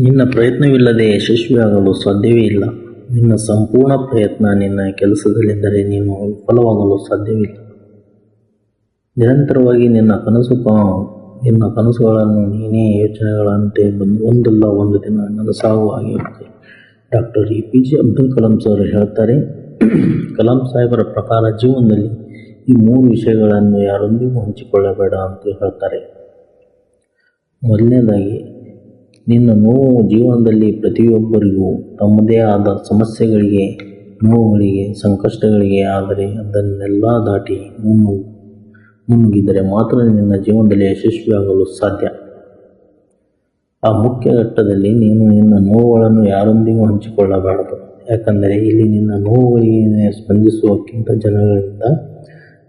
ನಿನ್ನ ಪ್ರಯತ್ನವಿಲ್ಲದೆ ಯಶಸ್ವಿಯಾಗಲು ಸಾಧ್ಯವೇ ಇಲ್ಲ. ನಿನ್ನ ಸಂಪೂರ್ಣ ಪ್ರಯತ್ನ ನಿನ್ನ ಕೆಲಸದಲ್ಲಿದ್ದರೆ ನೀನು ವಿಫಲವಾಗಲು ಸಾಧ್ಯವಿಲ್ಲ. ನಿರಂತರವಾಗಿ ನಿನ್ನ ಕನಸುಗಳನ್ನು ನೀನೇ ಯೋಚನೆಗಳಂತೆ ಒಂದಲ್ಲ ಒಂದು ದಿನ ನನಸಾಗುವ ಹಾಗೆ doctor APJ Abdul Kalam sir ಹೇಳ್ತಾರೆ. ಕಲಾಂ ಸಾಹೇಬರ ಪ್ರಕಾರ ಜೀವನದಲ್ಲಿ ಈ 3 ವಿಷಯಗಳನ್ನು ಯಾರೊಂದಿಗೂ ಹಂಚಿಕೊಳ್ಳಬೇಡ ಅಂತ ಹೇಳ್ತಾರೆ. ಮೊದಲನೇದಾಗಿ, ನಿನ್ನ ನೋವು ಜೀವನದಲ್ಲಿ ಪ್ರತಿಯೊಬ್ಬರಿಗೂ ತಮ್ಮದೇ ಆದ ಸಮಸ್ಯೆಗಳಿಗೆ, ನೋವುಗಳಿಗೆ, ಸಂಕಷ್ಟಗಳಿಗೆ. ಆದರೆ ಅದನ್ನೆಲ್ಲ ದಾಟಿ ಮುನ್ನುಗ್ಗಿದರೆ ಮಾತ್ರ ನಿನ್ನ ಜೀವನದಲ್ಲಿ ಯಶಸ್ವಿಯಾಗಲು ಸಾಧ್ಯ. ಆ ಮುಖ್ಯ ಘಟ್ಟದಲ್ಲಿ ನೀನು ನಿನ್ನ ನೋವುಗಳನ್ನು ಯಾರೊಂದಿಗೂ ಹಂಚಿಕೊಳ್ಳಬಾರದು. ಯಾಕಂದರೆ ಇಲ್ಲಿ ನಿನ್ನ ನೋವುಗಳಿಗೆ ಸ್ಪಂದಿಸುವಕ್ಕಿಂತ ಜನಗಳಿಂದ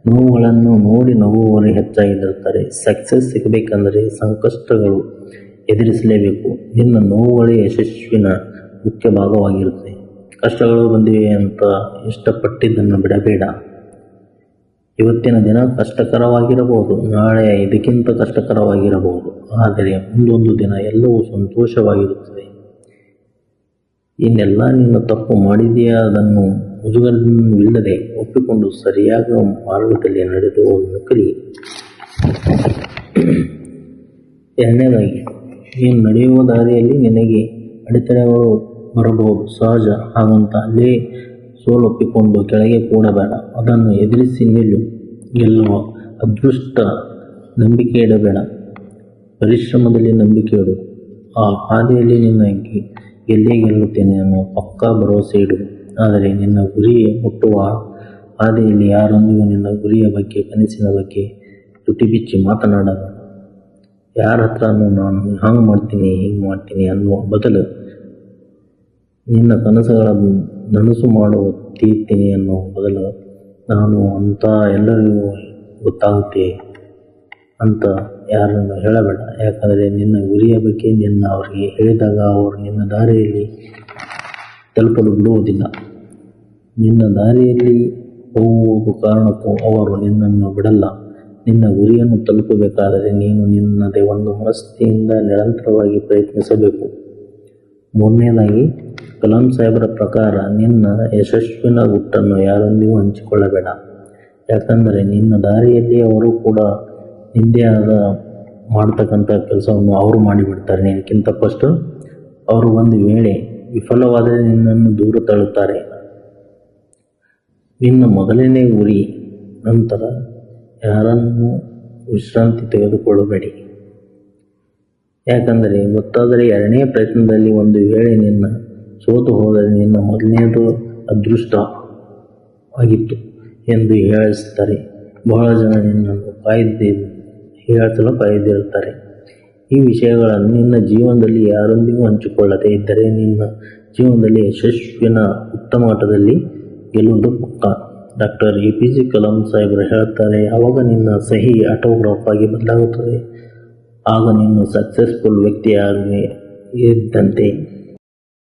ನೋವುಗಳನ್ನು ನೋಡಿ ನಗುವವರೇ ಹೆಚ್ಚಾಗಿರುತ್ತಾರೆ. ಸಕ್ಸಸ್ ಸಿಗಬೇಕಂದರೆ ಸಂಕಷ್ಟಗಳು ಎದುರಿಸಲೇಬೇಕು. ನಿನ್ನ ನೋವುಗಳೇ ಯಶಸ್ವಿನ ಮುಖ್ಯ ಭಾಗವಾಗಿರುತ್ತೆ. ಕಷ್ಟಗಳು ಬಂದಿವೆ ಅಂತ ಇಷ್ಟಪಟ್ಟಿದ್ದನ್ನು ಬಿಡಬೇಡ. ಇವತ್ತಿನ ದಿನ ಕಷ್ಟಕರವಾಗಿರಬಹುದು, ನಾಳೆ ಇದಕ್ಕಿಂತ ಕಷ್ಟಕರವಾಗಿರಬಹುದು, ಆದರೆ ಮುಂದೊಂದು ದಿನ ಎಲ್ಲವೂ ಸಂತೋಷವಾಗಿರುತ್ತದೆ. ಇನ್ನೆಲ್ಲ ನೀನು ತಪ್ಪು ಮಾಡಿದೆಯಾ ಅದನ್ನು ಮುಜುಗರವಿಲ್ಲದೆ ಒಪ್ಪಿಕೊಂಡು ಸರಿಯಾದ ಮಾರ್ಗದಲ್ಲಿ ನಡೆದುವನ್ನು ಕಲಿ. ಎರಡನೇದಾಗಿ, ನೀನು ನಡೆಯುವ ದಾರಿಯಲ್ಲಿ ನಿನಗೆ ಅಡೆತಡೆಗಳು ಬರಬಹುದು, ಸಹಜ. ಹಾಗಂತ ಅಲ್ಲೇ ಸೋಲೊಪ್ಪಿಕೊಂಡು ಕೆಳಗೆ ಕೂಡಬೇಡ. ಅದನ್ನು ಎದುರಿಸಿ ಗೆಲ್ಲುವ ಅದೃಷ್ಟ ನಂಬಿಕೆ ಇಡಬೇಡ. ಪರಿಶ್ರಮದಲ್ಲಿ ನಂಬಿಕೆ ಇಡು. ಆ ಹಾದಿಯಲ್ಲಿ ಗೆಲ್ಲೇ ಗೆಲ್ಲುತ್ತೇನೆ ಅನ್ನೋ ಪಕ್ಕಾ ಭರವಸೆ ಇಡು. ಆದರೆ ನಿನ್ನ ಗುರಿ ಮುಟ್ಟುವ ಹಾದಿಯಲ್ಲಿ ಯಾರೊಂದಿಗೂ ನಿನ್ನ ಗುರಿಯ ಬಗ್ಗೆ, ಕನಸಿನ ಬಗ್ಗೆ ತುಟಿ ಬಿಚ್ಚಿ ಮಾತನಾಡಬೇಡ. ಯಾರ ಹತ್ರನೂ ನಾನು ಹಂಗೆ ಮಾಡ್ತೀನಿ, ಹಿಂಗೆ ಮಾಡ್ತೀನಿ ಅನ್ನುವ ಬದಲು ನಿನ್ನ ಕನಸುಗಳ ನನಸು ಮಾಡುತ್ತೀನಿ ಅನ್ನೋ ಬದಲು ನಾನು ಅಂತ ಎಲ್ಲರಿಗೂ ಗೊತ್ತಾಗುತ್ತೆ ಅಂತ ಯಾರನ್ನು ಹೇಳಬೇಡ. ಯಾಕಂದರೆ ನಿನ್ನ ಗುರಿಯ ಬಗ್ಗೆ ಅವರಿಗೆ ಹೇಳಿದಾಗ ಅವರು ನಿನ್ನ ದಾರಿಯಲ್ಲಿ ತಲುಪಲು ಬಿಡುವುದಿಲ್ಲ. ನಿನ್ನ ದಾರಿಯಲ್ಲಿ ಹೋಗುವುದು ಕಾರಣಕ್ಕೂ ಅವರು ನಿನ್ನನ್ನು ಬಿಡಲ್ಲ. ನಿನ್ನ ಗುರಿಯನ್ನು ತಲುಪಬೇಕಾದರೆ ನೀನು ನಿನ್ನದೇ ಒಂದು ಮನಸ್ಥಿತಿಯಿಂದ ನಿರಂತರವಾಗಿ ಪ್ರಯತ್ನಿಸಬೇಕು. ಮೂರನೇದಾಗಿ, ಕಲಾಂ ಸಾಹೇಬರ ಪ್ರಕಾರ ನಿನ್ನ ಯಶಸ್ವಿನ ಗುಟ್ಟನ್ನು ಯಾರೊಂದಿಗೂ ಹಂಚಿಕೊಳ್ಳಬೇಡ. ಯಾಕಂದರೆ ನಿನ್ನ ದಾರಿಯಲ್ಲಿ ಅವರು ಕೂಡ ನಿಂದೇ ಆದ ಮಾಡ್ತಕ್ಕಂಥ ಕೆಲಸವನ್ನು ಅವರು ಮಾಡಿಬಿಡ್ತಾರೆ. ನಿನಕ್ಕಿಂತ ಫಸ್ಟ್ ಅವರು ಒಂದು ವೇಳೆ ವಿಫಲವಾದರೆ ನಿನ್ನನ್ನು ದೂರ ತಳ್ಳುತ್ತಾರೆ. ನಿನ್ನ ಮೊದಲನೇ ಗುರಿ ನಂತರ ಯಾರನ್ನು ವಿಶ್ರಾಂತಿ ತೆಗೆದುಕೊಳ್ಳಬೇಡಿ. ಯಾಕಂದರೆ ಗೊತ್ತಾದರೆ ಎರಡನೇ ಪ್ರಯತ್ನದಲ್ಲಿ ಒಂದು ವೇಳೆ ನಿನ್ನ ಸೋತು ಹೋದರೆ ನಿನ್ನ ಮೊದಲನೇದು ಅದೃಷ್ಟವಾಗಿತ್ತು ಎಂದು ಹೇಳಿಸ್ತಾರೆ. ಬಹಳ ಜನ ನಿನ್ನನ್ನು ಕಾಯ್ದಿರುತ್ತಾರೆ. ಈ ವಿಷಯಗಳನ್ನು ನಿನ್ನ ಜೀವನದಲ್ಲಿ ಯಾರೊಂದಿಗೂ ಹಂಚಿಕೊಳ್ಳದೆ ಇದ್ದರೆ ನಿನ್ನ ಜೀವನದಲ್ಲಿ ಯಶಸ್ವಿನ ಉತ್ತಮ ಆಟದಲ್ಲಿ ಗೆಲ್ಲುವುದು ಪಕ್ಕ. ಡಾಕ್ಟರ್ APJ ಕಲಾಂ ಸಾಹೇಬರು ಹೇಳ್ತಾರೆ, ಯಾವಾಗ ನಿನ್ನ ಸಹಿ ಆಟೋಗ್ರಾಫ್ ಆಗಿ ಬದಲಾಗುತ್ತದೆ ಆಗ ನೀನು ಸಕ್ಸಸ್ಫುಲ್ ವ್ಯಕ್ತಿಯಾಗಿ ಇದ್ದಂತೆ.